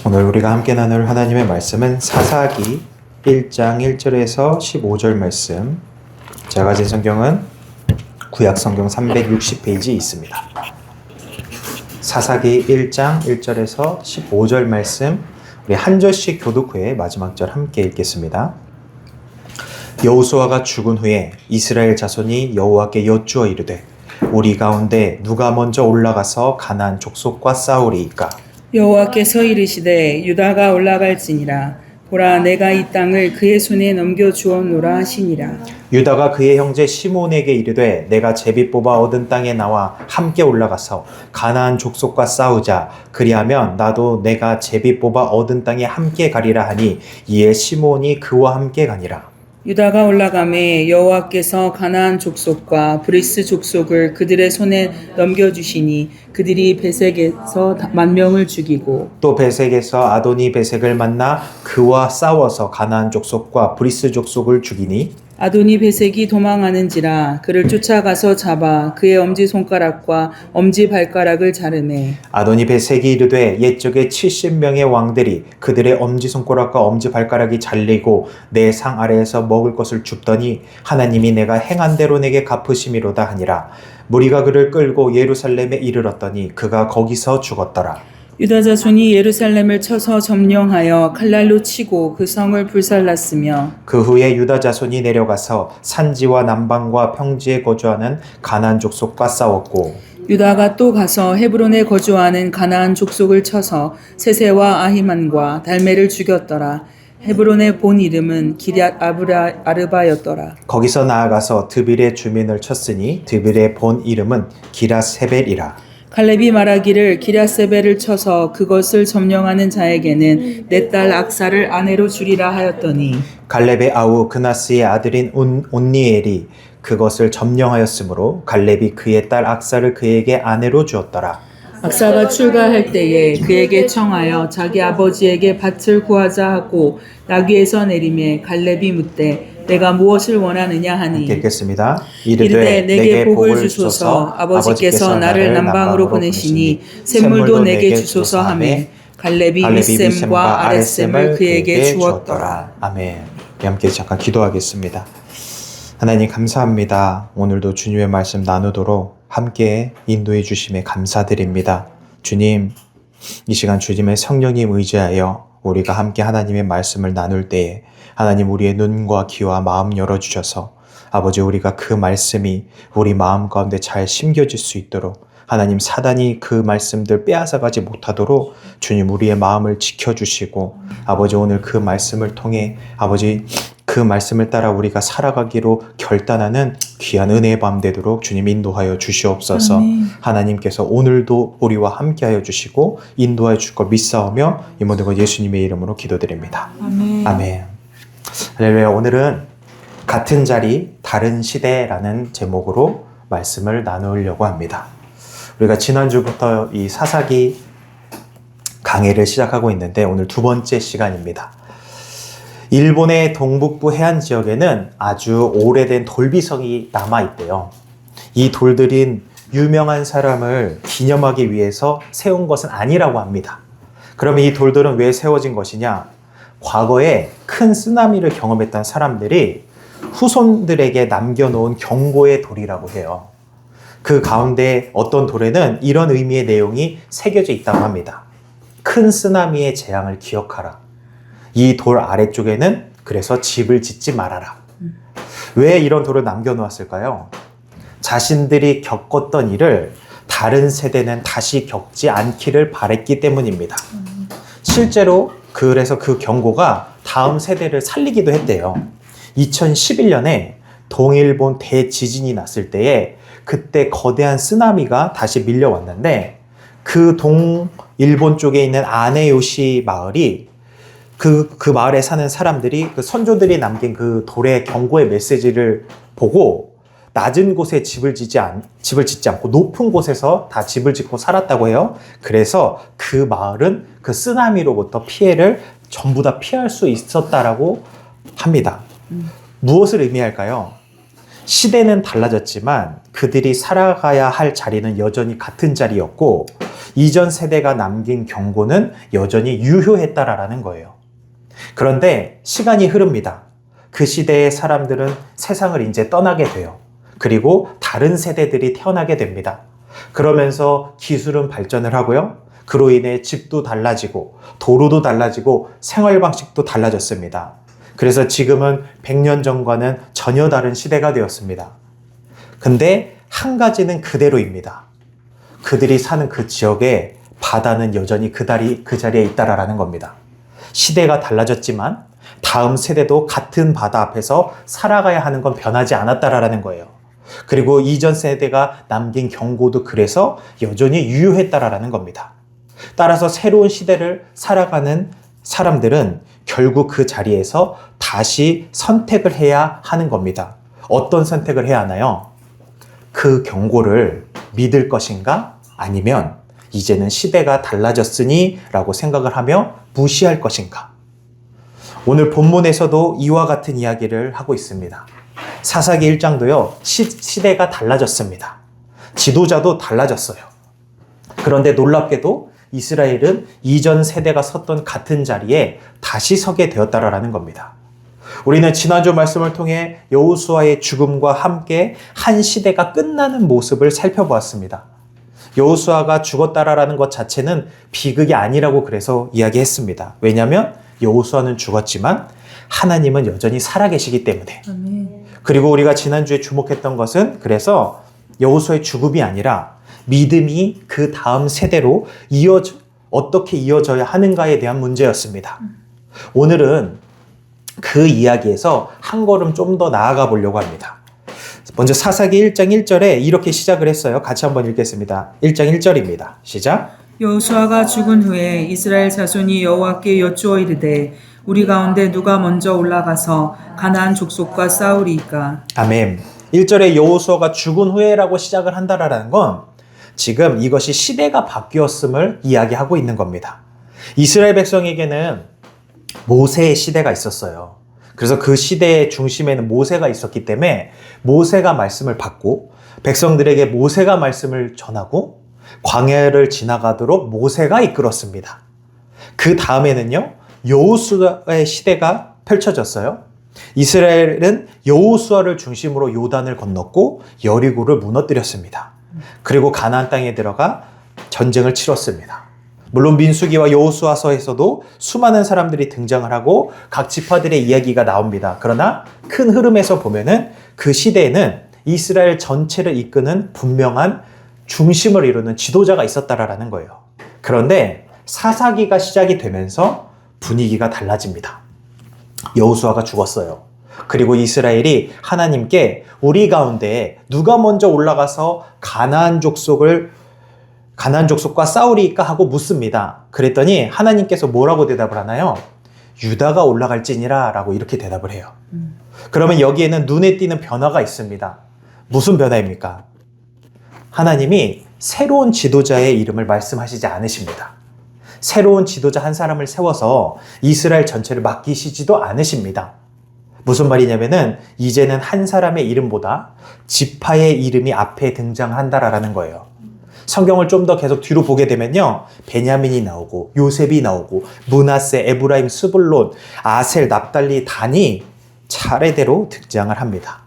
오늘 우리가 함께 나눌 하나님의 말씀은 사사기 1장 1절에서 15절 말씀. 제가 가진 성경은 구약 성경 360페이지 있습니다. 사사기 1장 1절에서 15절 말씀, 우리 한 절씩 교독 후에 마지막 절 함께 읽겠습니다. 여호수아가 죽은 후에 이스라엘 자손이 여호와께 여쭈어 이르되 우리 가운데 누가 먼저 올라가서 가나안 족속과 싸우리이까? 여호와께서 이르시되 유다가 올라갈지니라. 보라, 내가 이 땅을 그의 손에 넘겨 주었노라 하시니라. 유다가 그의 형제 시몬에게 이르되 내가 제비 뽑아 얻은 땅에 나와 함께 올라가서 가나안 족속과 싸우자. 그리하면 나도 내가 제비 뽑아 얻은 땅에 함께 가리라 하니 이에 시몬이 그와 함께 가니라. 유다가 올라가매 여호와께서 가나안 족속과 브리스 족속을 그들의 손에 넘겨주시니 그들이 베색에서 10,000명을 죽이고 또 베색에서 아도니 베색을 만나 그와 싸워서 가나안 족속과 브리스 족속을 죽이니 아도니 베색이 도망하는지라 그를 쫓아가서 잡아 그의 엄지손가락과 엄지발가락을 자르매 아도니 베색이 이르되 옛적에 70명의 왕들이 그들의 엄지손가락과 엄지발가락이 잘리고 내 상 아래에서 먹을 것을 줍더니 하나님이 내가 행한 대로 내게 갚으심이로다 하니라. 무리가 그를 끌고 예루살렘에 이르렀더니 그가 거기서 죽었더라. 유다 자손이 예루살렘을 쳐서 점령하여 칼날로 치고 그 성을 불살랐으며 그 후에 유다 자손이 내려가서 산지와 남방과 평지에 거주하는 가나안 족속과 싸웠고 유다가 또 가서 헤브론에 거주하는 가나안 족속을 쳐서 세세와 아히만과 달메를 죽였더라. 헤브론의 본 이름은 기럇 아르바였더라. 거기서 나아가서 드빌의 주민을 쳤으니 드빌의 본 이름은 기라세벨이라. 갈렙이 말하기를 기럇세벨을 쳐서 그것을 점령하는 자에게는 내 딸 악사를 아내로 주리라 하였더니 갈렙의 아우 그나스의 아들인 온니엘이 그것을 점령하였으므로 갈렙이 그의 딸 악사를 그에게 아내로 주었더라. 악사가 출가할 때에 그에게 청하여 자기 아버지에게 밭을 구하자 하고 나귀에서 내리매 갈렙이 묻되 내가 무엇을 원하느냐 하니 읽겠습니다. 이르되 내게 복을 주소서. 아버지께서 나를 남방으로 보내시니 샘물도 내게 주소서 하매 갈렙이 윗샘과 아랫샘을 그에게 주었더라. 아멘. 함께 잠깐 기도하겠습니다. 하나님 감사합니다. 오늘도 주님의 말씀 나누도록 함께 인도해 주심에 감사드립니다. 주님, 이 시간 주님의 성령님 의지하여 우리가 함께 하나님의 말씀을 나눌 때에 하나님 우리의 눈과 귀와 마음 열어주셔서 아버지 우리가 그 말씀이 우리 마음 가운데 잘 심겨질 수 있도록 하나님 사단이 그 말씀들 빼앗아가지 못하도록 주님 우리의 마음을 지켜주시고 아버지 오늘 그 말씀을 통해 아버지 그 말씀을 따라 우리가 살아가기로 결단하는 귀한 은혜의 밤 되도록 주님 인도하여 주시옵소서. 아멘. 하나님께서 오늘도 우리와 함께하여 주시고 인도하여 줄 걸 믿사오며 이 모든 것 예수님의 이름으로 기도드립니다. 아멘. 아멘. 할렐루야. 오늘은 같은 자리 다른 시대라는 제목으로 말씀을 나누려고 합니다. 우리가 지난주부터 이 사사기 강해를 시작하고 있는데 오늘 두 번째 시간입니다. 일본의 동북부 해안 지역에는 아주 오래된 돌비성이 남아있대요. 이 돌들은 유명한 사람을 기념하기 위해서 세운 것은 아니라고 합니다. 그러면 이 돌들은 왜 세워진 것이냐? 과거에 큰 쓰나미를 경험했던 사람들이 후손들에게 남겨놓은 경고의 돌이라고 해요. 그 가운데 어떤 돌에는 이런 의미의 내용이 새겨져 있다고 합니다. 큰 쓰나미의 재앙을 기억하라. 이 돌 아래쪽에는 그래서 집을 짓지 말아라. 왜 이런 돌을 남겨놓았을까요? 자신들이 겪었던 일을 다른 세대는 다시 겪지 않기를 바랬기 때문입니다. 실제로 그래서 그 경고가 다음 세대를 살리기도 했대요. 2011년에 동일본 대지진이 났을 때에 그때 거대한 쓰나미가 다시 밀려왔는데 그 동일본 쪽에 있는 아네요시 마을이 그 마을에 사는 사람들이 그 선조들이 남긴 그 돌의 경고의 메시지를 보고 낮은 곳에 집을 짓지 않고 높은 곳에서 다 집을 짓고 살았다고 해요. 그래서 그 마을은 그 쓰나미로부터 피해를 전부 다 피할 수 있었다라고 합니다. 무엇을 의미할까요? 시대는 달라졌지만 그들이 살아가야 할 자리는 여전히 같은 자리였고 이전 세대가 남긴 경고는 여전히 유효했다라는 거예요. 그런데 시간이 흐릅니다. 그 시대의 사람들은 세상을 이제 떠나게 돼요. 그리고 다른 세대들이 태어나게 됩니다. 그러면서 기술은 발전을 하고요. 그로 인해 집도 달라지고 도로도 달라지고 생활 방식도 달라졌습니다. 그래서 지금은 100년 전과는 전혀 다른 시대가 되었습니다. 근데 한 가지는 그대로입니다. 그들이 사는 그 지역에 바다는 여전히 그 자리에 있다라는 겁니다. 시대가 달라졌지만 다음 세대도 같은 바다 앞에서 살아가야 하는 건 변하지 않았다라는 거예요. 그리고 이전 세대가 남긴 경고도 그래서 여전히 유효했다라는 겁니다. 따라서 새로운 시대를 살아가는 사람들은 결국 그 자리에서 다시 선택을 해야 하는 겁니다. 어떤 선택을 해야 하나요? 그 경고를 믿을 것인가? 아니면 이제는 시대가 달라졌으니 라고 생각을 하며 무시할 것인가? 오늘 본문에서도 이와 같은 이야기를 하고 있습니다. 사사기 1장도요, 시대가 달라졌습니다. 지도자도 달라졌어요. 그런데 놀랍게도 이스라엘은 이전 세대가 섰던 같은 자리에 다시 서게 되었다라는 겁니다. 우리는 지난주 말씀을 통해 여호수아의 죽음과 함께 한 시대가 끝나는 모습을 살펴보았습니다. 여호수아가 죽었다라는 것 자체는 비극이 아니라고 그래서 이야기했습니다. 왜냐하면 여호수아는 죽었지만 하나님은 여전히 살아계시기 때문에. 아멘. 그리고 우리가 지난주에 주목했던 것은 그래서 여호수아의 죽음이 아니라 믿음이 그 다음 세대로 어떻게 이어져야 하는가에 대한 문제였습니다. 오늘은 그 이야기에서 한 걸음 좀 더 나아가 보려고 합니다. 먼저 사사기 1장 1절에 이렇게 시작을 했어요. 같이 한번 읽겠습니다. 1장 1절입니다. 시작. 여호수아가 죽은 후에 이스라엘 자손이 여호와께 여쭈어 이르되 우리 가운데 누가 먼저 올라가서 가나안 족속과 싸우리이까. 아멘. 1절에 여호수아가 죽은 후에라고 시작을 한다라는 건 지금 이것이 시대가 바뀌었음을 이야기하고 있는 겁니다. 이스라엘 백성에게는 모세의 시대가 있었어요. 그래서 그 시대의 중심에는 모세가 있었기 때문에 모세가 말씀을 받고 백성들에게 모세가 말씀을 전하고 광야를 지나가도록 모세가 이끌었습니다. 그 다음에는요, 여호수아의 시대가 펼쳐졌어요. 이스라엘은 여호수아를 중심으로 요단을 건넜고 여리고를 무너뜨렸습니다. 그리고 가나안 땅에 들어가 전쟁을 치렀습니다. 물론 민수기와 여호수아서에서도 수많은 사람들이 등장을 하고 각 지파들의 이야기가 나옵니다. 그러나 큰 흐름에서 보면은 그 시대에는 이스라엘 전체를 이끄는 분명한 중심을 이루는 지도자가 있었다라는 거예요. 그런데 사사기가 시작이 되면서 분위기가 달라집니다. 여호수아가 죽었어요. 그리고 이스라엘이 하나님께 우리 가운데 누가 먼저 올라가서 가나안 족속과 싸우리까 하고 묻습니다. 그랬더니 하나님께서 뭐라고 대답을 하나요? 유다가 올라갈지니라 라고 이렇게 대답을 해요. 그러면 여기에는 눈에 띄는 변화가 있습니다. 무슨 변화입니까? 하나님이 새로운 지도자의 이름을 말씀하시지 않으십니다. 새로운 지도자 한 사람을 세워서 이스라엘 전체를 맡기시지도 않으십니다. 무슨 말이냐면은 이제는 한 사람의 이름보다 지파의 이름이 앞에 등장한다라는 거예요. 성경을 좀 더 계속 뒤로 보게 되면요, 베냐민이 나오고 요셉이 나오고 므낫세, 에브라임, 스불론, 아셀, 납달리, 단이 차례대로 등장을 합니다.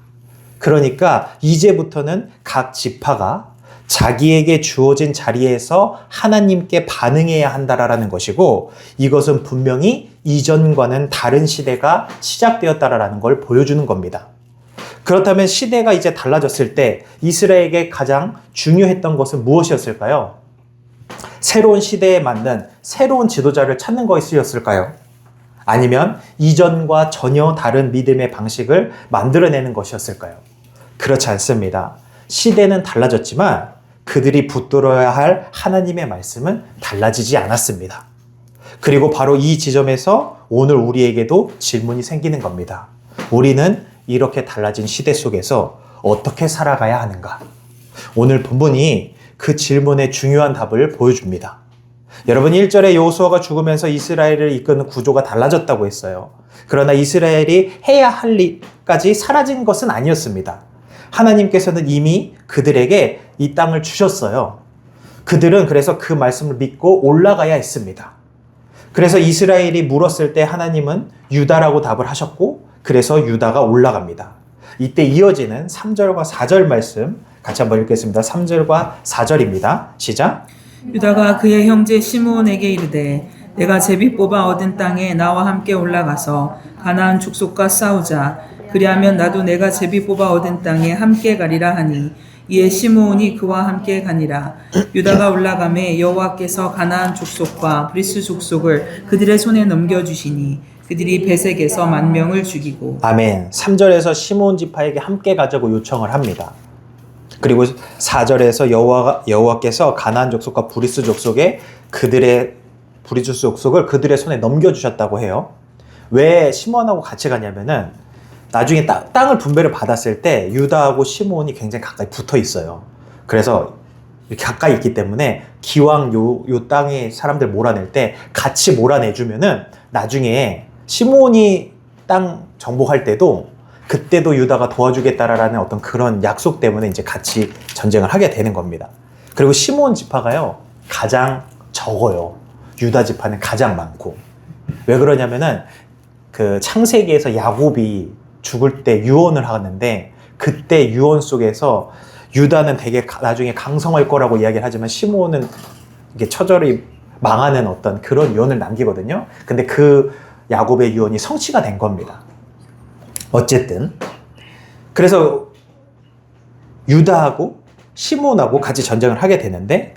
그러니까 이제부터는 각 지파가 자기에게 주어진 자리에서 하나님께 반응해야 한다라는 것이고, 이것은 분명히 이전과는 다른 시대가 시작되었다라는 걸 보여주는 겁니다. 그렇다면 시대가 이제 달라졌을 때 이스라엘에게 가장 중요했던 것은 무엇이었을까요? 새로운 시대에 맞는 새로운 지도자를 찾는 것이었을까요? 아니면 이전과 전혀 다른 믿음의 방식을 만들어내는 것이었을까요? 그렇지 않습니다. 시대는 달라졌지만 그들이 붙들어야 할 하나님의 말씀은 달라지지 않았습니다. 그리고 바로 이 지점에서 오늘 우리에게도 질문이 생기는 겁니다. 우리는 이렇게 달라진 시대 속에서 어떻게 살아가야 하는가? 오늘 본문이 그 질문의 중요한 답을 보여줍니다. 여러분, 1절에 여호수아가 죽으면서 이스라엘을 이끄는 구조가 달라졌다고 했어요. 그러나 이스라엘이 해야 할 일까지 사라진 것은 아니었습니다. 하나님께서는 이미 그들에게 이 땅을 주셨어요. 그들은 그래서 그 말씀을 믿고 올라가야 했습니다. 그래서 이스라엘이 물었을 때 하나님은 유다라고 답을 하셨고, 그래서 유다가 올라갑니다. 이때 이어지는 3절과 4절 말씀 같이 한번 읽겠습니다. 3절과 4절입니다. 시작. 유다가 그의 형제 시므온에게 이르되 내가 제비 뽑아 얻은 땅에 나와 함께 올라가서 가나안 족속과 싸우자. 그리하면 나도 내가 제비 뽑아 얻은 땅에 함께 가리라 하니 이에 시므온이 그와 함께 가니라. 유다가 올라가매 여호와께서 가나안 족속과 브리스 족속을 그들의 손에 넘겨주시니 그들이 베색에서 10,000명을 죽이고. 아멘. 3절에서 시므온 지파에게 함께 가자고 요청을 합니다. 그리고 4절에서 여호와께서 가나안 족속과 브리스 족속에 브리스 족속을 그들의 손에 넘겨주셨다고 해요. 왜 시므온하고 같이 가냐면은 나중에 땅을 분배를 받았을 때 유다하고 시므온이 굉장히 가까이 붙어 있어요. 그래서 이렇게 가까이 있기 때문에 기왕 요 땅에 사람들 몰아낼 때 같이 몰아내주면은 나중에 시므온이 땅 정복할 때도 그때도 유다가 도와주겠다라는 어떤 그런 약속 때문에 이제 같이 전쟁을 하게 되는 겁니다. 그리고 시므온 지파가요 가장 적어요. 유다 지파는 가장 많고. 왜 그러냐면은 그 창세기에서 야곱이 죽을 때 유언을 하는데 그때 유언 속에서 유다는 되게 나중에 강성할 거라고 이야기를 하지만 시므온은 이게 처절히 망하는 어떤 그런 유언을 남기거든요. 근데 그 야곱의 유언이 성취가 된 겁니다. 어쨌든 그래서 유다하고 시므온하고 같이 전쟁을 하게 되는데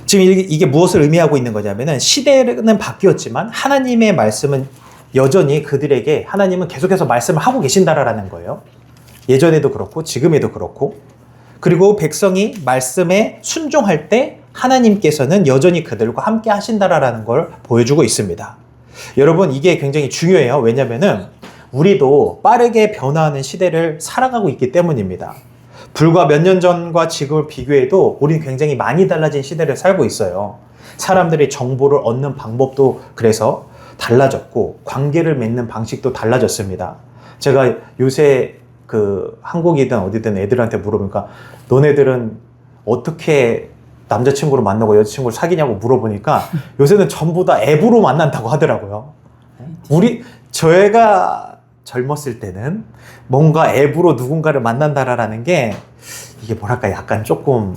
지금 이게 무엇을 의미하고 있는 거냐면은 시대는 바뀌었지만 하나님의 말씀은 여전히 그들에게 하나님은 계속해서 말씀을 하고 계신다라는 거예요. 예전에도 그렇고 지금에도 그렇고. 그리고 백성이 말씀에 순종할 때 하나님께서는 여전히 그들과 함께 하신다라는 걸 보여주고 있습니다. 여러분 이게 굉장히 중요해요. 왜냐면은 우리도 빠르게 변화하는 시대를 살아가고 있기 때문입니다. 불과 몇 년 전과 지금을 비교해도 우리는 굉장히 많이 달라진 시대를 살고 있어요. 사람들이 정보를 얻는 방법도 그래서 달라졌고 관계를 맺는 방식도 달라졌습니다. 제가 요새 그 한국이든 어디든 애들한테 물어보니까 너네들은 어떻게 남자친구를 만나고 여자친구를 사귀냐고 물어보니까 요새는 전부 다 앱으로 만난다고 하더라고요. 저희가 젊었을 때는 뭔가 앱으로 누군가를 만난다라는 게 이게 뭐랄까 약간 조금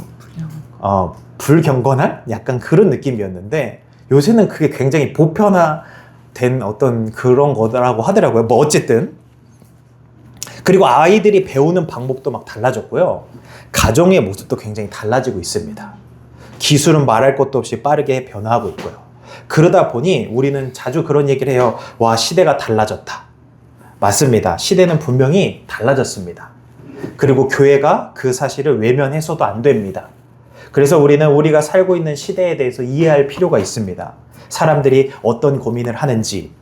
불경건한 약간 그런 느낌이었는데 요새는 그게 굉장히 보편화된 어떤 그런 거라고 하더라고요. 뭐 어쨌든 그리고 아이들이 배우는 방법도 막 달라졌고요. 가정의 모습도 굉장히 달라지고 있습니다. 기술은 말할 것도 없이 빠르게 변화하고 있고요. 그러다 보니 우리는 자주 그런 얘기를 해요. 와, 시대가 달라졌다. 맞습니다. 시대는 분명히 달라졌습니다. 그리고 교회가 그 사실을 외면해서도 안 됩니다. 그래서 우리는 우리가 살고 있는 시대에 대해서 이해할 필요가 있습니다. 사람들이 어떤 고민을 하는지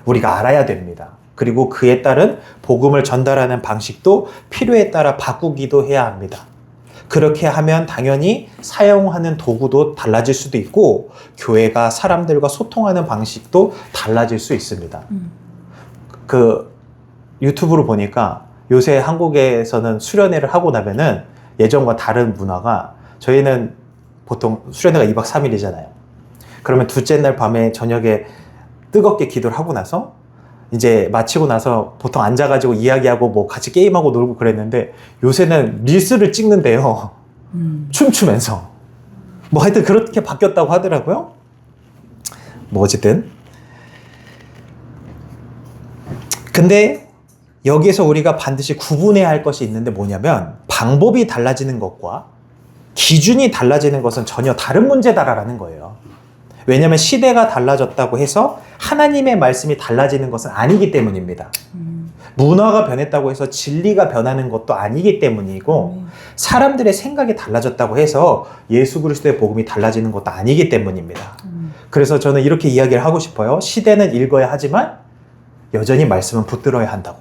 우리가 알아야 됩니다. 그리고 그에 따른 복음을 전달하는 방식도 필요에 따라 바꾸기도 해야 합니다. 그렇게 하면 당연히 사용하는 도구도 달라질 수도 있고 교회가 사람들과 소통하는 방식도 달라질 수 있습니다. 그 유튜브로 보니까 요새 한국에서는 수련회를 하고 나면은 예전과 다른 문화가 저희는 보통 수련회가 2박 3일이잖아요. 그러면 둘째 날 밤에 저녁에 뜨겁게 기도를 하고 나서 이제 마치고 나서 보통 앉아가지고 이야기하고 뭐 같이 게임하고 놀고 그랬는데 요새는 릴스를 찍는데요. 춤추면서. 뭐 하여튼 그렇게 바뀌었다고 하더라고요. 뭐 어쨌든. 근데 여기에서 우리가 반드시 구분해야 할 것이 있는데 뭐냐면 방법이 달라지는 것과 기준이 달라지는 것은 전혀 다른 문제다라는 거예요. 왜냐하면 시대가 달라졌다고 해서 하나님의 말씀이 달라지는 것은 아니기 때문입니다. 문화가 변했다고 해서 진리가 변하는 것도 아니기 때문이고 사람들의 생각이 달라졌다고 해서 예수 그리스도의 복음이 달라지는 것도 아니기 때문입니다. 그래서 저는 이렇게 이야기를 하고 싶어요. 시대는 읽어야 하지만 여전히 말씀은 붙들어야 한다고.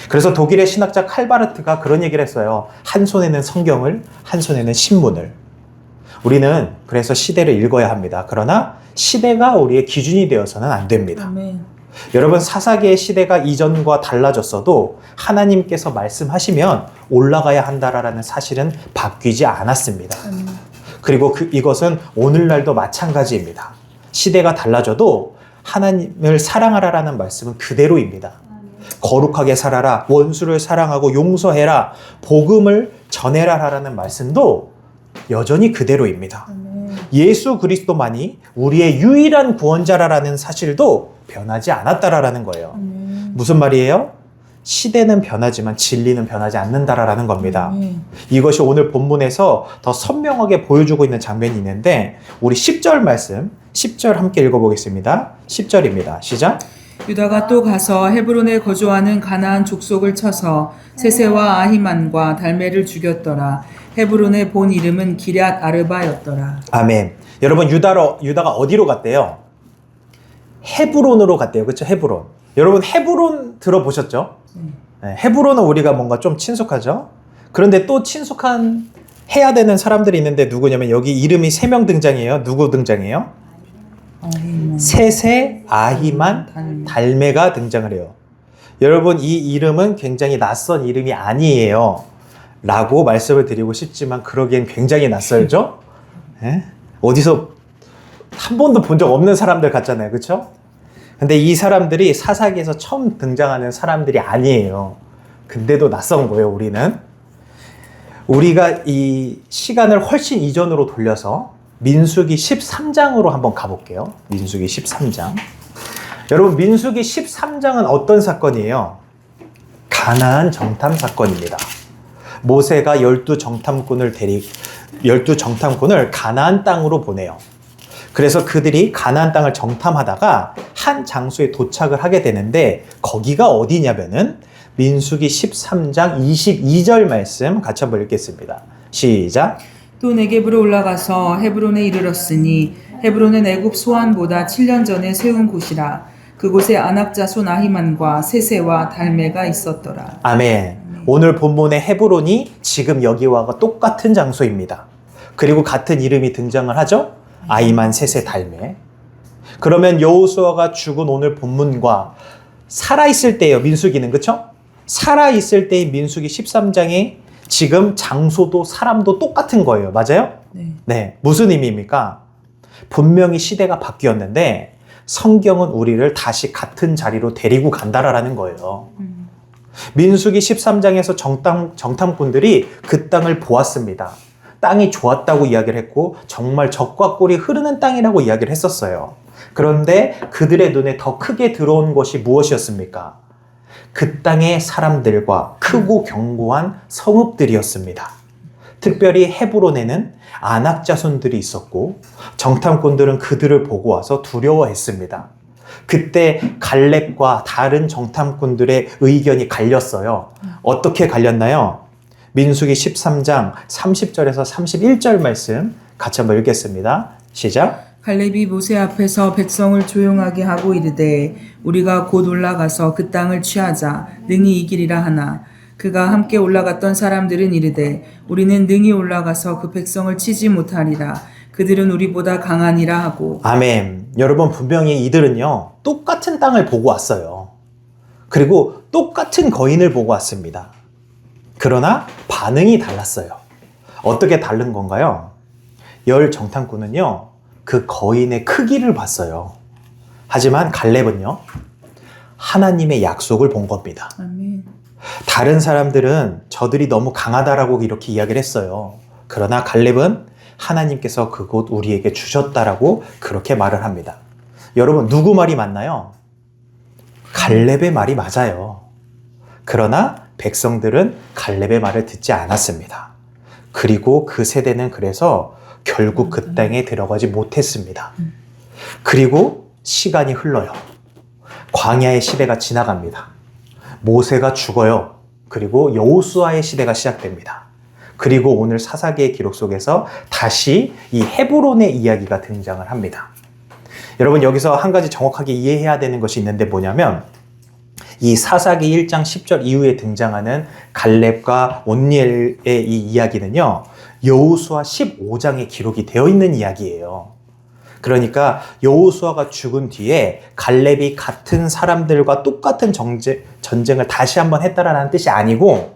그래서 독일의 신학자 칼바르트가 그런 얘기를 했어요. 한 손에는 성경을, 한 손에는 신문을. 우리는 그래서 시대를 읽어야 합니다. 그러나 시대가 우리의 기준이 되어서는 안 됩니다. 아멘. 여러분, 사사기의 시대가 이전과 달라졌어도 하나님께서 말씀하시면 올라가야 한다라는 사실은 바뀌지 않았습니다. 그리고 이것은 오늘날도 마찬가지입니다. 시대가 달라져도 하나님을 사랑하라라는 말씀은 그대로입니다. 거룩하게 살아라, 원수를 사랑하고 용서해라, 복음을 전해라라는 말씀도 여전히 그대로입니다. 예수 그리스도만이 우리의 유일한 구원자라는 사실도 변하지 않았다라는 거예요. 무슨 말이에요? 시대는 변하지만 진리는 변하지 않는다라는 겁니다. 이것이 오늘 본문에서 더 선명하게 보여주고 있는 장면이 있는데, 우리 10절 말씀, 10절 함께 읽어보겠습니다. 10절입니다. 시작. 유다가 또 가서 헤브론에 거주하는 가나안 족속을 쳐서 세세와 아히만과 달메를 죽였더라. 헤브론의 본 이름은 기럇 아르바였더라. 아멘. 여러분, 유다가 어디로 갔대요? 헤브론으로 갔대요. 그렇죠? 헤브론. 여러분, 헤브론 들어보셨죠? 네, 헤브론은 우리가 뭔가 좀 친숙하죠? 그런데 또 친숙한 해야 되는 사람들이 있는데 누구냐면, 여기 이름이 3명 등장해요. 누구 등장해요? 세세, 아히만, 달메가 등장을 해요. 여러분, 이 이름은 굉장히 낯선 이름이 아니에요 라고 말씀을 드리고 싶지만, 그러기엔 굉장히 낯설죠? 네? 어디서 한 번도 본 적 없는 사람들 같잖아요. 그렇죠? 근데 이 사람들이 사사기에서 처음 등장하는 사람들이 아니에요. 근데도 낯선 거예요. 우리가 이 시간을 훨씬 이전으로 돌려서 민수기 13장으로 한번 가볼게요. 민수기 13장. 여러분, 민수기 13장은 어떤 사건이에요? 가나안 정탐 사건입니다. 모세가 12정탐꾼을 가나안 땅으로 보내요. 그래서 그들이 가나안 땅을 정탐하다가 한 장소에 도착을 하게 되는데, 거기가 어디냐면은 민수기 13장 22절 말씀 같이 한번 읽겠습니다. 시작. 또 네겝으로 올라가서 헤브론에 이르렀으니 헤브론은 애굽 소안보다 7년 전에 세운 곳이라. 그곳에 아낙 자손 아히만과 세세와 달메가 있었더라. 아멘. 오늘 본문의 헤브론이 지금 여기와 똑같은 장소입니다. 그리고 같은 이름이 등장을 하죠. 아히만, 세세, 달메. 그러면 여호수아가 죽은 오늘 본문과 살아있을 때예요. 민수기는. 그렇죠? 살아있을 때의 민수기 13장에 지금 장소도 사람도 똑같은 거예요. 맞아요? 네. 무슨 의미입니까? 분명히 시대가 바뀌었는데 성경은 우리를 다시 같은 자리로 데리고 간다라는 거예요. 민수기 13장에서 정탐꾼들이 그 땅을 보았습니다. 땅이 좋았다고 이야기를 했고 정말 젖과 꿀이 흐르는 땅이라고 이야기를 했었어요. 그런데 그들의 눈에 더 크게 들어온 것이 무엇이었습니까? 그 땅의 사람들과 크고 견고한 성읍들이었습니다. 특별히 헤브론에는 아낙 자손들이 있었고 정탐꾼들은 그들을 보고 와서 두려워했습니다. 그때 갈렙과 다른 정탐꾼들의 의견이 갈렸어요. 어떻게 갈렸나요? 민수기 13장 30절에서 31절 말씀 같이 한번 읽겠습니다. 시작. 갈렙이 모세 앞에서 백성을 조용하게 하고 이르되 우리가 곧 올라가서 그 땅을 취하자 능히 이기리라 하나 그가 함께 올라갔던 사람들은 이르되 우리는 능히 올라가서 그 백성을 치지 못하리라. 그들은 우리보다 강하니라 하고. 아멘. 여러분, 분명히 이들은요 똑같은 땅을 보고 왔어요. 그리고 똑같은 거인을 보고 왔습니다. 그러나 반응이 달랐어요. 어떻게 다른 건가요? 열 정탐꾼은요 그 거인의 크기를 봤어요. 하지만 갈렙은요 하나님의 약속을 본 겁니다. 아멘. 다른 사람들은 저들이 너무 강하다라고 이렇게 이야기를 했어요. 그러나 갈렙은 하나님께서 그곳 우리에게 주셨다라고 그렇게 말을 합니다. 여러분, 누구 말이 맞나요? 갈렙의 말이 맞아요. 그러나 백성들은 갈렙의 말을 듣지 않았습니다. 그리고 그 세대는 그래서 결국 그 땅에 들어가지 못했습니다. 그리고 시간이 흘러요. 광야의 시대가 지나갑니다. 모세가 죽어요. 그리고 여호수아의 시대가 시작됩니다. 그리고 오늘 사사기의 기록 속에서 다시 이 헤브론의 이야기가 등장을 합니다. 여러분, 여기서 한 가지 정확하게 이해해야 되는 것이 있는데 뭐냐면 이 사사기 1장 10절 이후에 등장하는 갈렙과 온니엘의 이 이야기는요 여호수아 15장에 기록이 되어 있는 이야기예요. 그러니까 여호수아가 죽은 뒤에 갈렙이 같은 사람들과 똑같은 전쟁을 다시 한번 했다라는 뜻이 아니고,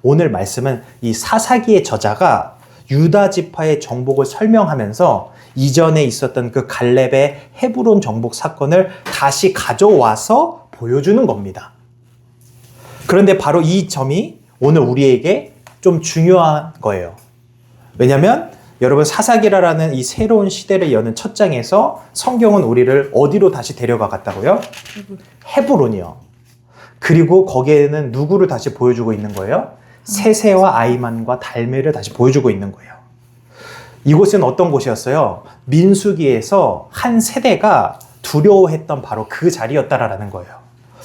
오늘 말씀은 이 사사기의 저자가 유다 지파의 정복을 설명하면서 이전에 있었던 그 갈렙의 헤브론 정복 사건을 다시 가져와서 보여주는 겁니다. 그런데 바로 이 점이 오늘 우리에게 좀 중요한 거예요. 왜냐하면 여러분, 사사기라는 이 새로운 시대를 여는 첫 장에서 성경은 우리를 어디로 다시 데려가 갔다고요? 헤브론이요. 그리고 거기에는 누구를 다시 보여주고 있는 거예요? 세세와 아이만과 달메를 다시 보여주고 있는 거예요. 이곳은 어떤 곳이었어요? 민수기에서 한 세대가 두려워했던 바로 그 자리였다라는 거예요.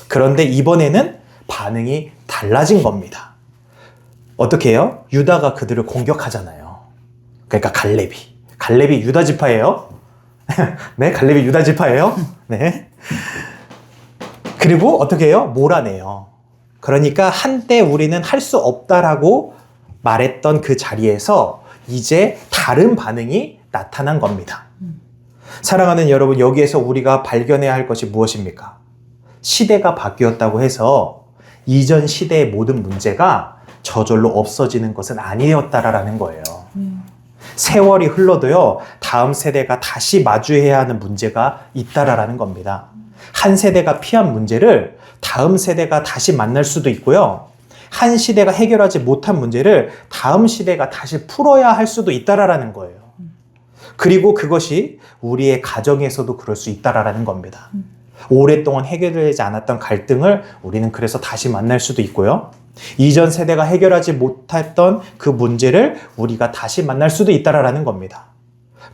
그런데 이번에는 반응이 달라진 겁니다. 어떻게 해요? 유다가 그들을 공격하잖아요. 그러니까 갈렙이 유다 지파예요. 네, 갈렙이 유다 지파예요. 네. 그리고 어떻게 해요? 몰아내요. 그러니까 한때 우리는 할 수 없다라고 말했던 그 자리에서 이제 다른 반응이 나타난 겁니다. 사랑하는 여러분, 여기에서 우리가 발견해야 할 것이 무엇입니까? 시대가 바뀌었다고 해서 이전 시대의 모든 문제가 저절로 없어지는 것은 아니었다라는 거예요. 세월이 흘러도요, 다음 세대가 다시 마주해야 하는 문제가 있다라는 겁니다. 한 세대가 피한 문제를 다음 세대가 다시 만날 수도 있고요. 한 시대가 해결하지 못한 문제를 다음 시대가 다시 풀어야 할 수도 있다라는 거예요. 그리고 그것이 우리의 가정에서도 그럴 수 있다라는 겁니다. 오랫동안 해결되지 않았던 갈등을 우리는 그래서 다시 만날 수도 있고요. 이전 세대가 해결하지 못했던 그 문제를 우리가 다시 만날 수도 있다라는 겁니다.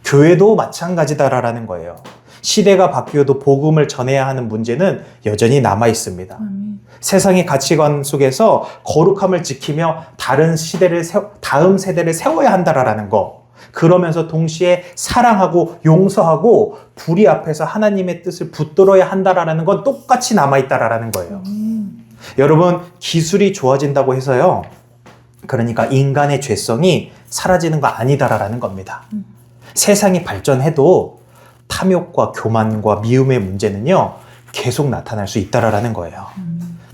교회도 마찬가지다라는 거예요. 시대가 바뀌어도 복음을 전해야 하는 문제는 여전히 남아 있습니다. 세상의 가치관 속에서 거룩함을 지키며 다음 세대를 세워야 한다라는 거. 그러면서 동시에 사랑하고 용서하고 불의 앞에서 하나님의 뜻을 붙들어야 한다라는 건 똑같이 남아 있다라는 거예요. 여러분, 기술이 좋아진다고 해서요, 그러니까 인간의 죄성이 사라지는 거 아니다라는 겁니다. 세상이 발전해도 탐욕과 교만과 미움의 문제는요, 계속 나타날 수 있다라는 거예요.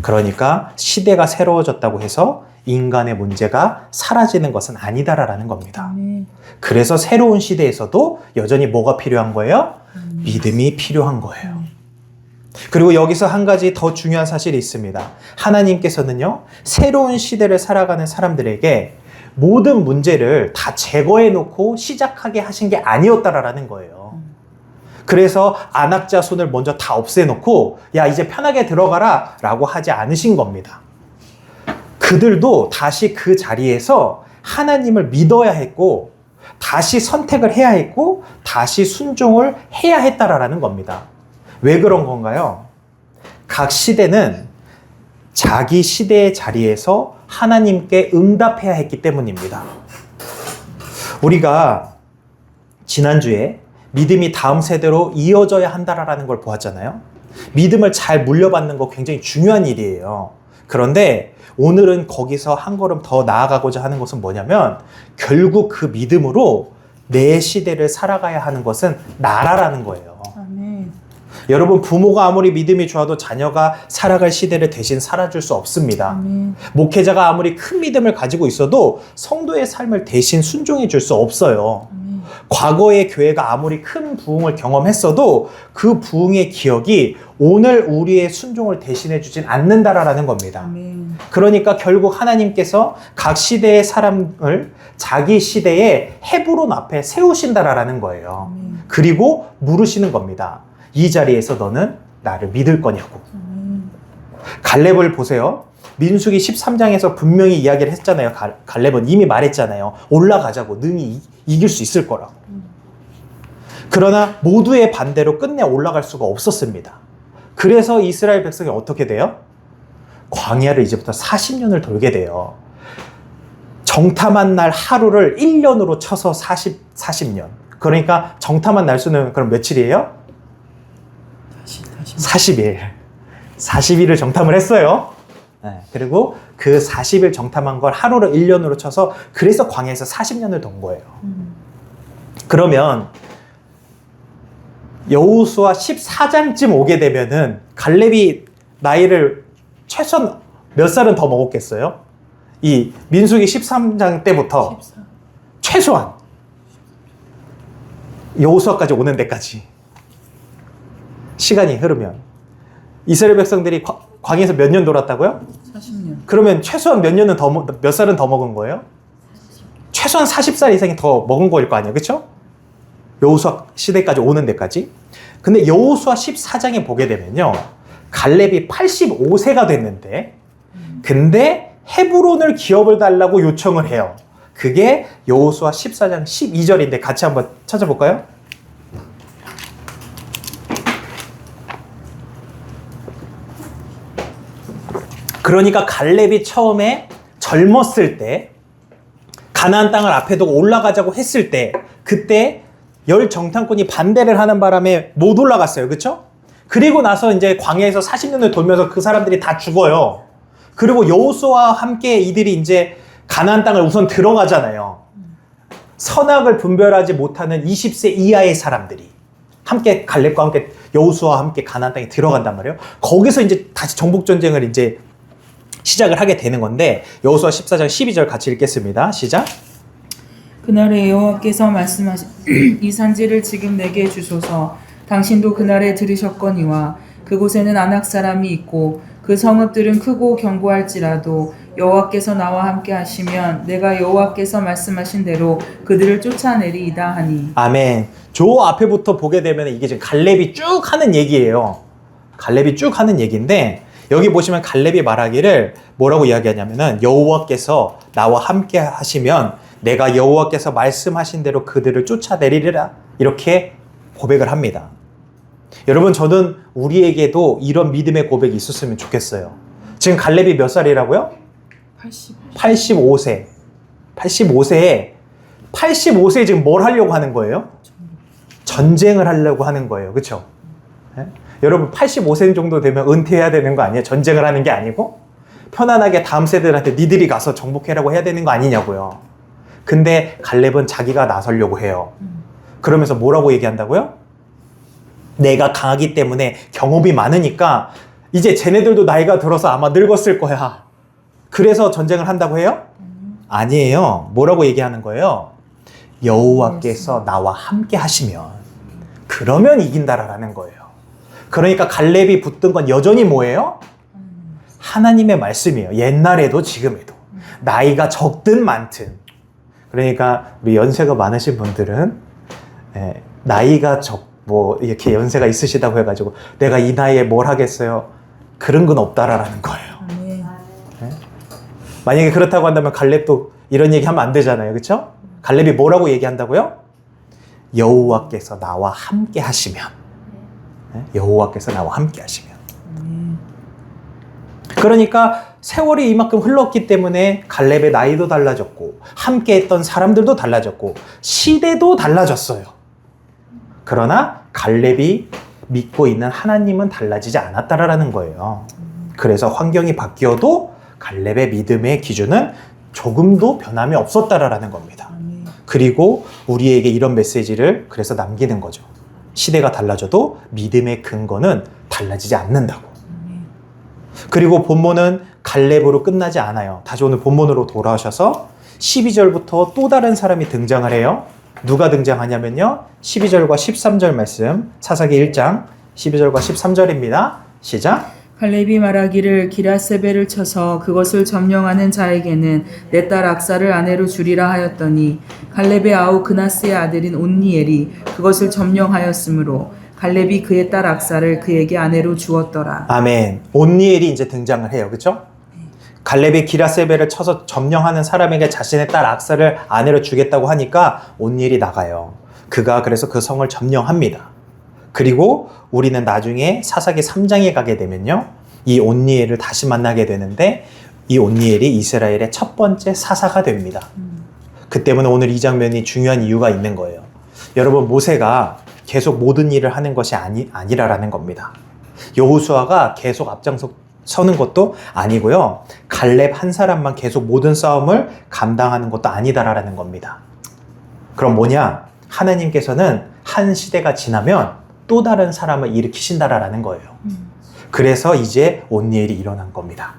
그러니까 시대가 새로워졌다고 해서 인간의 문제가 사라지는 것은 아니다라는 겁니다. 그래서 새로운 시대에서도 여전히 뭐가 필요한 거예요? 믿음이 필요한 거예요. 그리고 여기서 한 가지 더 중요한 사실이 있습니다. 하나님께서는요, 새로운 시대를 살아가는 사람들에게 모든 문제를 다 제거해 놓고 시작하게 하신 게 아니었다라는 거예요. 그래서 안악자손을 먼저 다 없애놓고 야, 이제 편하게 들어가라 라고 하지 않으신 겁니다. 그들도 다시 그 자리에서 하나님을 믿어야 했고, 다시 선택을 해야 했고, 다시 순종을 해야 했다라는 겁니다. 왜 그런 건가요? 각 시대는 자기 시대의 자리에서 하나님께 응답해야 했기 때문입니다. 우리가 지난주에 믿음이 다음 세대로 이어져야 한다라는 걸 보았잖아요. 믿음을 잘 물려받는 거 굉장히 중요한 일이에요. 그런데 오늘은 거기서 한 걸음 더 나아가고자 하는 것은 뭐냐면, 결국 그 믿음으로 내 시대를 살아가야 하는 것은 나라라는 거예요. 아멘. 여러분, 부모가 아무리 믿음이 좋아도 자녀가 살아갈 시대를 대신 살아줄 수 없습니다. 아멘. 목회자가 아무리 큰 믿음을 가지고 있어도 성도의 삶을 대신 순종해 줄 수 없어요. 과거의 교회가 아무리 큰 부흥을 경험했어도 그 부흥의 기억이 오늘 우리의 순종을 대신해 주진 않는다라는 겁니다. 아멘. 그러니까 결국 하나님께서 각 시대의 사람을 자기 시대의 헤브론 앞에 세우신다라는 거예요. 그리고 물으시는 겁니다. 이 자리에서 너는 나를 믿을 거냐고. 갈렙을 보세요. 민수기 13장에서 분명히 이야기를 했잖아요. 갈렙은 이미 말했잖아요. 올라가자고, 능히 이길 수 있을 거라고. 그러나 모두의 반대로 끝내 올라갈 수가 없었습니다. 그래서 이스라엘 백성이 어떻게 돼요? 광야를 이제부터 40년을 돌게 돼요. 정탐한 날 하루를 1년으로 쳐서 40년. 그러니까 정탐한 날수는 그럼 며칠이에요? 40일. 40일을 정탐을 했어요. 네, 그리고 그 40일 정탐한 걸 하루를 1년으로 쳐서 그래서 광야에서 40년을 돈 거예요. 그러면 여호수아 14장쯤 오게 되면은 갈렙이 나이를 최소한 몇 살은 더 먹었겠어요? 이 민수기 13장 때부터 14. 최소한 여호수아까지 오는 데까지 시간이 흐르면 이스라엘 백성들이 광야에서 몇 년 돌았다고요? 40년. 그러면 최소한 몇 살은 더 먹은 거예요? 최소한 40살 이상이 더 먹은 거일 거 아니에요. 그렇죠? 여호수아 시대까지 오는 데까지. 근데 여호수아 14장에 보게 되면요. 갈렙이 85세가 됐는데 근데 헤브론을 기업을 달라고 요청을 해요. 그게 여호수아 14장 12절인데 같이 한번 찾아볼까요? 그러니까 갈렙이 처음에 젊었을 때 가나안 땅을 앞에 두고 올라가자고 했을 때 그때 열 정탐꾼이 반대를 하는 바람에 못 올라갔어요. 그렇죠? 그리고 나서 이제 광야에서 40년을 돌면서 그 사람들이 다 죽어요. 그리고 여호수아와 함께 이들이 이제 가나안 땅을 우선 들어가잖아요. 선악을 분별하지 못하는 20세 이하의 사람들이 함께 갈렙과 함께 여호수아와 함께 가나안 땅에 들어간단 말이에요. 거기서 이제 다시 정복 전쟁을 이제 시작을 하게 되는 건데 여호수아 14장 12절 같이 읽겠습니다. 시작. 그날에 여호와께서 말씀하신 이 산지를 지금 내게 주소서. 당신도 그날에 들으셨거니와 그곳에는 아낙 사람이 있고 그 성읍들은 크고 견고할지라도 여호와께서 나와 함께 하시면 내가 여호와께서 말씀하신 대로 그들을 쫓아내리이다 하니. 아멘. 저 앞에부터 보게 되면 이게 지금 갈렙이 쭉 하는 얘기예요. 갈렙이 쭉 하는 얘기인데 여기 보시면 갈렙이 말하기를 뭐라고 이야기하냐면은 여호와께서 나와 함께 하시면 내가 여호와께서 말씀하신 대로 그들을 쫓아내리리라 이렇게 고백을 합니다. 여러분 저는 우리에게도 이런 믿음의 고백이 있었으면 좋겠어요. 지금 갈렙이 몇 살이라고요? 85세. 85세에 지금 뭘 하려고 하는 거예요? 전쟁을 하려고 하는 거예요. 그렇죠? 네? 여러분 85세 정도 되면 은퇴해야 되는 거 아니에요? 전쟁을 하는 게 아니고 편안하게 다음 세대들한테 니들이 가서 정복해라고 해야 되는 거 아니냐고요. 근데 갈렙은 자기가 나서려고 해요. 그러면서 뭐라고 얘기한다고요? 내가 강하기 때문에 경험이 많으니까 이제 쟤네들도 나이가 들어서 아마 늙었을 거야. 그래서 전쟁을 한다고 해요? 아니에요. 뭐라고 얘기하는 거예요? 여호와께서 나와 함께 하시면 그러면 이긴다라는 거예요. 그러니까 갈렙이 붙든 건 여전히 뭐예요? 하나님의 말씀이에요. 옛날에도 지금에도. 나이가 적든 많든. 그러니까 우리 연세가 많으신 분들은 나이가 이렇게 연세가 있으시다고 해가지고 내가 이 나이에 뭘 하겠어요? 그런 건 없다라는 거예요. 네? 만약에 그렇다고 한다면 갈렙도 이런 얘기 하면 안 되잖아요. 그렇죠? 갈렙이 뭐라고 얘기한다고요? 여호와께서 나와 함께 하시면. 여호와께서 나와 함께 하시면. 그러니까 세월이 이만큼 흘렀기 때문에 갈렙의 나이도 달라졌고 함께 했던 사람들도 달라졌고 시대도 달라졌어요. 그러나 갈렙이 믿고 있는 하나님은 달라지지 않았다라는 거예요. 그래서 환경이 바뀌어도 갈렙의 믿음의 기준은 조금도 변함이 없었다라는 겁니다. 그리고 우리에게 이런 메시지를 그래서 남기는 거죠. 시대가 달라져도 믿음의 근거는 달라지지 않는다고. 그리고 본문은 갈렙으로 끝나지 않아요. 다시 오늘 본문으로 돌아오셔서 12절부터 또 다른 사람이 등장을 해요. 누가 등장하냐면요. 12절과 13절 말씀, 사사기 1장 12절과 13절입니다. 시작. 갈렙이 말하기를 기라세벨을 쳐서 그것을 점령하는 자에게는 내 딸 악사를 아내로 주리라 하였더니 갈렙의 아우 그나스의 아들인 온니엘이 그것을 점령하였으므로 갈렙이 그의 딸 악사를 그에게 아내로 주었더라. 아멘. 온니엘이 이제 등장을 해요. 그렇죠? 갈렙이 기라세벨을 쳐서 점령하는 사람에게 자신의 딸 악사를 아내로 주겠다고 하니까 온니엘이 나가요. 그가 그래서 그 성을 점령합니다. 그리고 우리는 나중에 사사기 3장에 가게 되면요. 이 온니엘을 다시 만나게 되는데 이 온니엘이 이스라엘의 첫 번째 사사가 됩니다. 그 때문에 오늘 이 장면이 중요한 이유가 있는 거예요. 여러분 모세가 계속 모든 일을 하는 것이 아니라라는 겁니다. 여호수아가 계속 앞장서는 것도 아니고요. 갈렙 한 사람만 계속 모든 싸움을 감당하는 것도 아니다라는 겁니다. 그럼 뭐냐? 하나님께서는 한 시대가 지나면 또 다른 사람을 일으키신다라는 거예요. 그래서 이제 온니엘이 일어난 겁니다.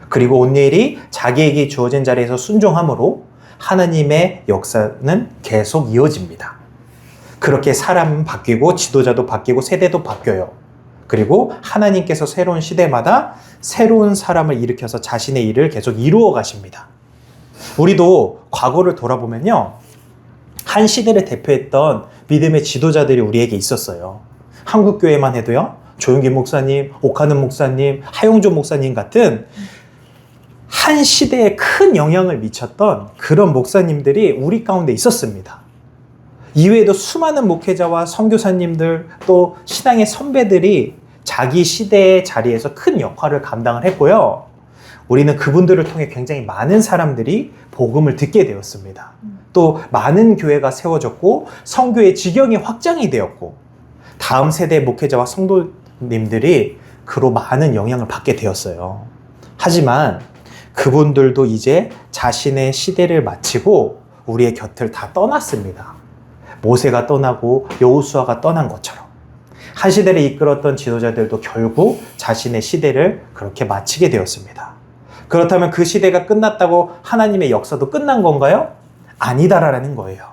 그리고 온니엘이 자기에게 주어진 자리에서 순종함으로 하나님의 역사는 계속 이어집니다. 그렇게 사람은 바뀌고 지도자도 바뀌고 세대도 바뀌어요. 그리고 하나님께서 새로운 시대마다 새로운 사람을 일으켜서 자신의 일을 계속 이루어 가십니다. 우리도 과거를 돌아보면요, 한 시대를 대표했던 믿음의 지도자들이 우리에게 있었어요. 한국교회만 해도요, 조용기 목사님, 오카는 목사님, 하용조 목사님 같은 한 시대에 큰 영향을 미쳤던 그런 목사님들이 우리 가운데 있었습니다. 이외에도 수많은 목회자와 선교사님들, 또 신앙의 선배들이 자기 시대의 자리에서 큰 역할을 감당을 했고요. 우리는 그분들을 통해 굉장히 많은 사람들이 복음을 듣게 되었습니다. 또 많은 교회가 세워졌고 선교의 지경이 확장이 되었고 다음 세대의 목회자와 성도님들이 그로 많은 영향을 받게 되었어요. 하지만 그분들도 이제 자신의 시대를 마치고 우리의 곁을 다 떠났습니다. 모세가 떠나고 여호수아가 떠난 것처럼 한 시대를 이끌었던 지도자들도 결국 자신의 시대를 그렇게 마치게 되었습니다. 그렇다면 그 시대가 끝났다고 하나님의 역사도 끝난 건가요? 아니다라는 거예요.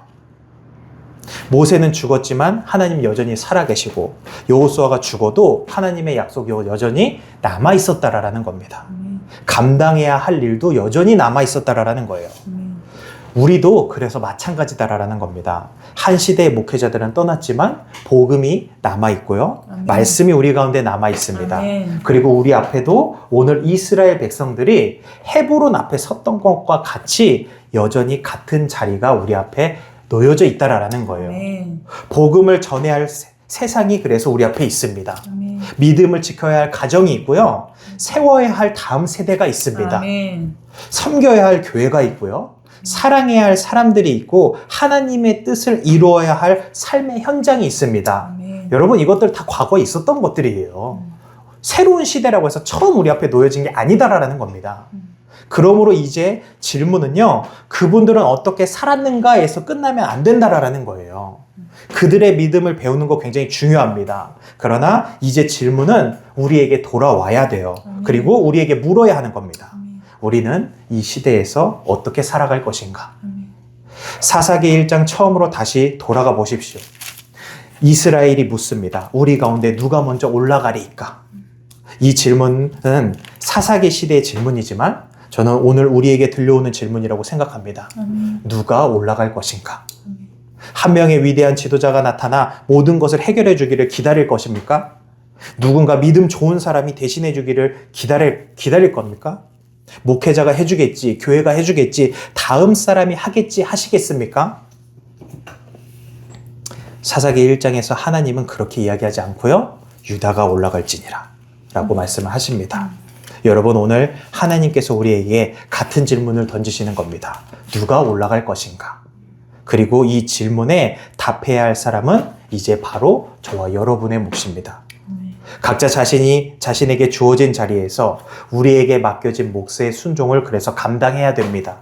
모세는 죽었지만 하나님 여전히 살아계시고 여호수아가 죽어도 하나님의 약속이 여전히 남아있었다라는 겁니다. 감당해야 할 일도 여전히 남아있었다라는 거예요. 우리도 그래서 마찬가지다라는 겁니다. 한 시대의 목회자들은 떠났지만 복음이 남아있고요. 아멘. 말씀이 우리 가운데 남아있습니다. 아멘. 그리고 우리 앞에도 오늘 이스라엘 백성들이 헤브론 앞에 섰던 것과 같이 여전히 같은 자리가 우리 앞에 놓여져 있다라는 거예요. 아멘. 복음을 전해야 할 세상이 그래서 우리 앞에 있습니다. 아멘. 믿음을 지켜야 할 가정이 있고요. 세워야 할 다음 세대가 있습니다. 아멘. 섬겨야 할 교회가 있고요. 사랑해야 할 사람들이 있고 하나님의 뜻을 이루어야 할 삶의 현장이 있습니다. 아멘. 여러분, 이것들 다 과거에 있었던 것들이에요. 새로운 시대라고 해서 처음 우리 앞에 놓여진 게 아니다라는 겁니다. 그러므로 이제 질문은요, 그분들은 어떻게 살았는가에서 끝나면 안 된다라는 거예요. 그들의 믿음을 배우는 거 굉장히 중요합니다. 그러나 이제 질문은 우리에게 돌아와야 돼요. 그리고 우리에게 물어야 하는 겁니다. 우리는 이 시대에서 어떻게 살아갈 것인가? 사사기 1장 처음으로 다시 돌아가 보십시오. 이스라엘이 묻습니다. 우리 가운데 누가 먼저 올라가리이까? 이 질문은 사사기 시대의 질문이지만 저는 오늘 우리에게 들려오는 질문이라고 생각합니다. 누가 올라갈 것인가? 한 명의 위대한 지도자가 나타나 모든 것을 해결해 주기를 기다릴 것입니까? 누군가 믿음 좋은 사람이 대신해 주기를 기다릴 겁니까? 목회자가 해주겠지, 교회가 해주겠지, 다음 사람이 하겠지 하시겠습니까? 사사기 1장에서 하나님은 그렇게 이야기하지 않고요, 유다가 올라갈지니라 라고 말씀을 하십니다. 여러분, 오늘 하나님께서 우리에게 같은 질문을 던지시는 겁니다. 누가 올라갈 것인가? 그리고 이 질문에 답해야 할 사람은 이제 바로 저와 여러분의 몫입니다. 각자 자신에게 주어진 자리에서 우리에게 맡겨진 몫의 순종을 그래서 감당해야 됩니다.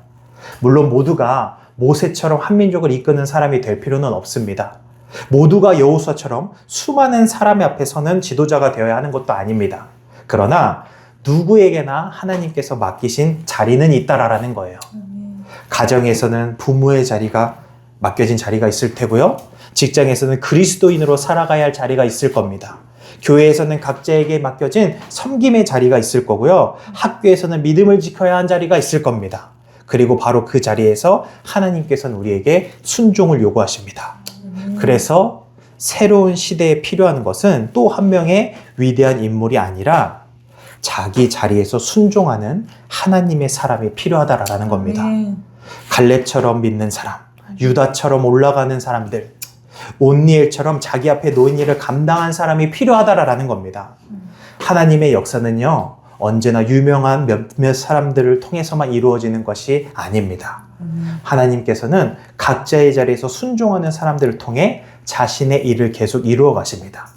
물론 모두가 모세처럼 한민족을 이끄는 사람이 될 필요는 없습니다. 모두가 여호수아처럼 수많은 사람의 앞에 서는 지도자가 되어야 하는 것도 아닙니다. 그러나 누구에게나 하나님께서 맡기신 자리는 있다라는 거예요. 가정에서는 부모의 맡겨진 자리가 있을 테고요. 직장에서는 그리스도인으로 살아가야 할 자리가 있을 겁니다. 교회에서는 각자에게 맡겨진 섬김의 자리가 있을 거고요. 학교에서는 믿음을 지켜야 한 자리가 있을 겁니다. 그리고 바로 그 자리에서 하나님께서는 우리에게 순종을 요구하십니다. 그래서 새로운 시대에 필요한 것은 또 한 명의 위대한 인물이 아니라 자기 자리에서 순종하는 하나님의 사람이 필요하다라는 겁니다. 갈렙처럼 믿는 사람, 유다처럼 올라가는 사람들, 온니엘처럼 자기 앞에 놓인 일을 감당한 사람이 필요하다라는 겁니다. 하나님의 역사는요, 언제나 유명한 몇몇 사람들을 통해서만 이루어지는 것이 아닙니다. 하나님께서는 각자의 자리에서 순종하는 사람들을 통해 자신의 일을 계속 이루어 가십니다.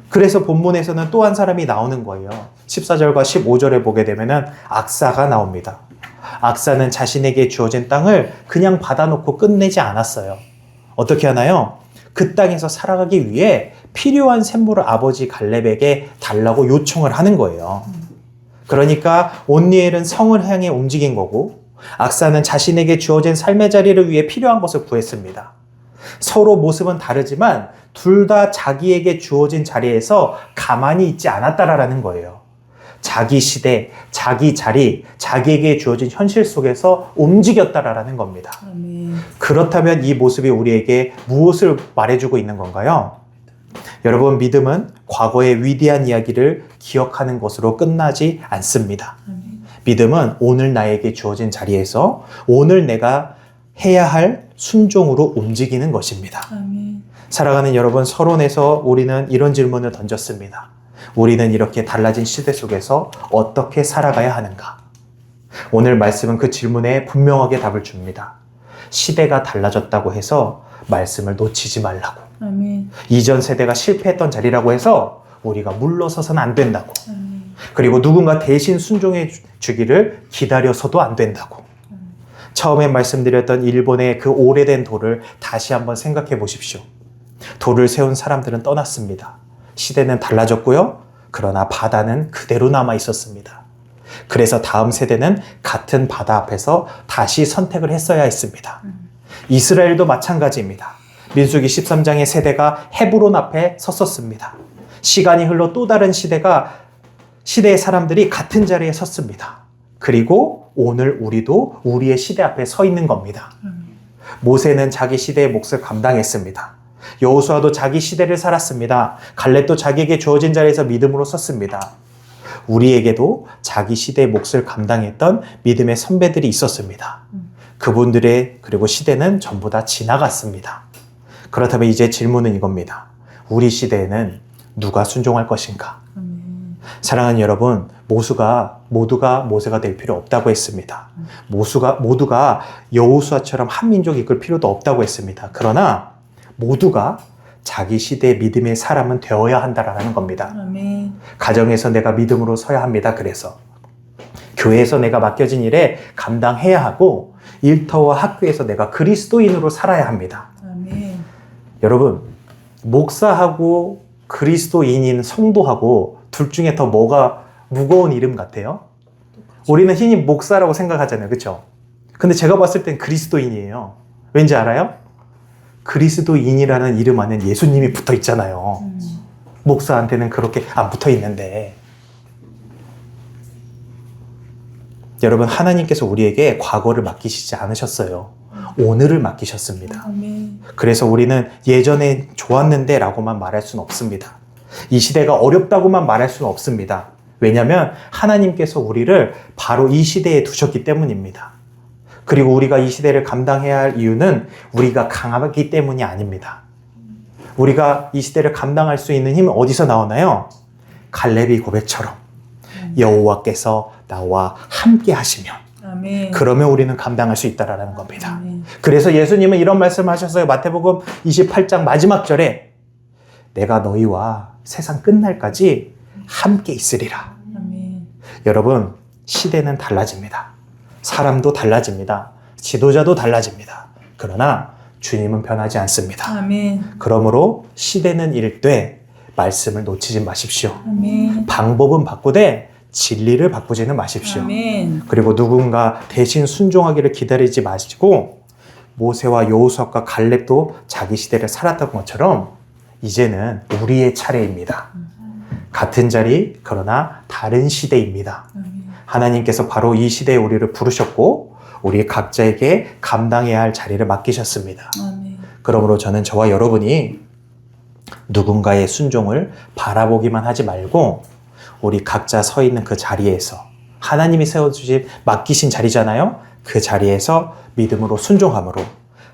그래서 본문에서는 또 한 사람이 나오는 거예요. 14절과 15절에 보게 되면은 악사가 나옵니다. 악사는 자신에게 주어진 땅을 그냥 받아놓고 끝내지 않았어요. 어떻게 하나요? 그 땅에서 살아가기 위해 필요한 샘물을 아버지 갈렙에게 달라고 요청을 하는 거예요. 그러니까 온니엘은 성을 향해 움직인 거고 악사는 자신에게 주어진 삶의 자리를 위해 필요한 것을 구했습니다. 서로 모습은 다르지만 둘 다 자기에게 주어진 자리에서 가만히 있지 않았다라는 거예요. 자기 시대, 자기 자리, 자기에게 주어진 현실 속에서 움직였다라는 겁니다. 아멘. 그렇다면 이 모습이 우리에게 무엇을 말해주고 있는 건가요? 여러분, 믿음은 과거의 위대한 이야기를 기억하는 것으로 끝나지 않습니다. 아멘. 믿음은 오늘 나에게 주어진 자리에서 오늘 내가 해야 할 순종으로 움직이는 것입니다. 아멘. 살아가는 여러분, 서론에서 우리는 이런 질문을 던졌습니다. 우리는 이렇게 달라진 시대 속에서 어떻게 살아가야 하는가? 오늘 말씀은 그 질문에 분명하게 답을 줍니다. 시대가 달라졌다고 해서 말씀을 놓치지 말라고. 아멘. 이전 세대가 실패했던 자리라고 해서 우리가 물러서서는 안 된다고. 아멘. 그리고 누군가 대신 순종해 주기를 기다려서도 안 된다고. 처음에 말씀드렸던 일본의 그 오래된 돌을 다시 한번 생각해 보십시오. 돌을 세운 사람들은 떠났습니다. 시대는 달라졌고요. 그러나 바다는 그대로 남아 있었습니다. 그래서 다음 세대는 같은 바다 앞에서 다시 선택을 했어야 했습니다. 이스라엘도 마찬가지입니다. 민수기 13장의 세대가 헤브론 앞에 섰었습니다. 시간이 흘러 또 다른 시대의 사람들이 같은 자리에 섰습니다. 그리고 오늘 우리도 우리의 시대 앞에 서 있는 겁니다. 모세는 자기 시대의 몫을 감당했습니다. 여호수아도 자기 시대를 살았습니다. 갈렙도 자기에게 주어진 자리에서 믿음으로 섰습니다. 우리에게도 자기 시대의 몫을 감당했던 믿음의 선배들이 있었습니다. 그분들의 그리고 시대는 전부 다 지나갔습니다. 그렇다면 이제 질문은 이겁니다. 우리 시대에는 누가 순종할 것인가? 사랑하는 여러분, 모두가 모세가 될 필요 없다고 했습니다. 모두가 여호수아처럼 한 민족 이끌 필요도 없다고 했습니다. 그러나 모두가 자기 시대의 믿음의 사람은 되어야 한다라는 겁니다. 아멘. 가정에서 내가 믿음으로 서야 합니다. 그래서 교회에서 내가 맡겨진 일에 감당해야 하고 일터와 학교에서 내가 그리스도인으로 살아야 합니다. 아멘. 여러분, 목사하고 그리스도인인 성도하고 둘 중에 더 뭐가 무거운 이름 같아요? 우리는 흔히 목사라고 생각하잖아요. 그렇죠? 근데 제가 봤을 땐 그리스도인이에요. 왠지 알아요? 그리스도인이라는 이름 안에 예수님이 붙어 있잖아요. 목사한테는 그렇게 안 붙어 있는데. 여러분, 하나님께서 우리에게 과거를 맡기시지 않으셨어요. 오늘을 맡기셨습니다. 아멘. 그래서 우리는 예전에 좋았는데 라고만 말할 수는 없습니다. 이 시대가 어렵다고만 말할 수는 없습니다. 왜냐하면 하나님께서 우리를 바로 이 시대에 두셨기 때문입니다. 그리고 우리가 이 시대를 감당해야 할 이유는 우리가 강하기 때문이 아닙니다. 우리가 이 시대를 감당할 수 있는 힘은 어디서 나오나요? 갈렙이 고백처럼 여호와께서 나와 함께 하시면 아멘. 그러면 우리는 감당할 수 있다라는 겁니다. 아멘. 그래서 예수님은 이런 말씀을 하셨어요. 마태복음 28장 마지막 절에 내가 너희와 세상 끝날까지 함께 있으리라. 아멘. 여러분, 시대는 달라집니다. 사람도 달라집니다. 지도자도 달라집니다. 그러나 주님은 변하지 않습니다. 아멘. 그러므로 시대는 일되 말씀을 놓치지 마십시오. 아멘. 방법은 바꾸되 진리를 바꾸지는 마십시오. 아멘. 그리고 누군가 대신 순종하기를 기다리지 마시고 모세와 여호수아과 갈렙도 자기 시대를 살았던 것처럼 이제는 우리의 차례입니다. 같은 자리 그러나 다른 시대입니다. 하나님께서 바로 이 시대에 우리를 부르셨고 우리 각자에게 감당해야 할 자리를 맡기셨습니다. 아멘. 그러므로 저는 저와 여러분이 누군가의 순종을 바라보기만 하지 말고 우리 각자 서 있는 그 자리에서 하나님이 세워주신 맡기신 자리잖아요. 그 자리에서 믿음으로 순종함으로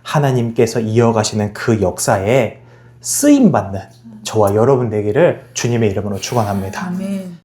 하나님께서 이어가시는 그 역사에 쓰임받는 저와 여러분 되기를 주님의 이름으로 축원합니다. 아멘.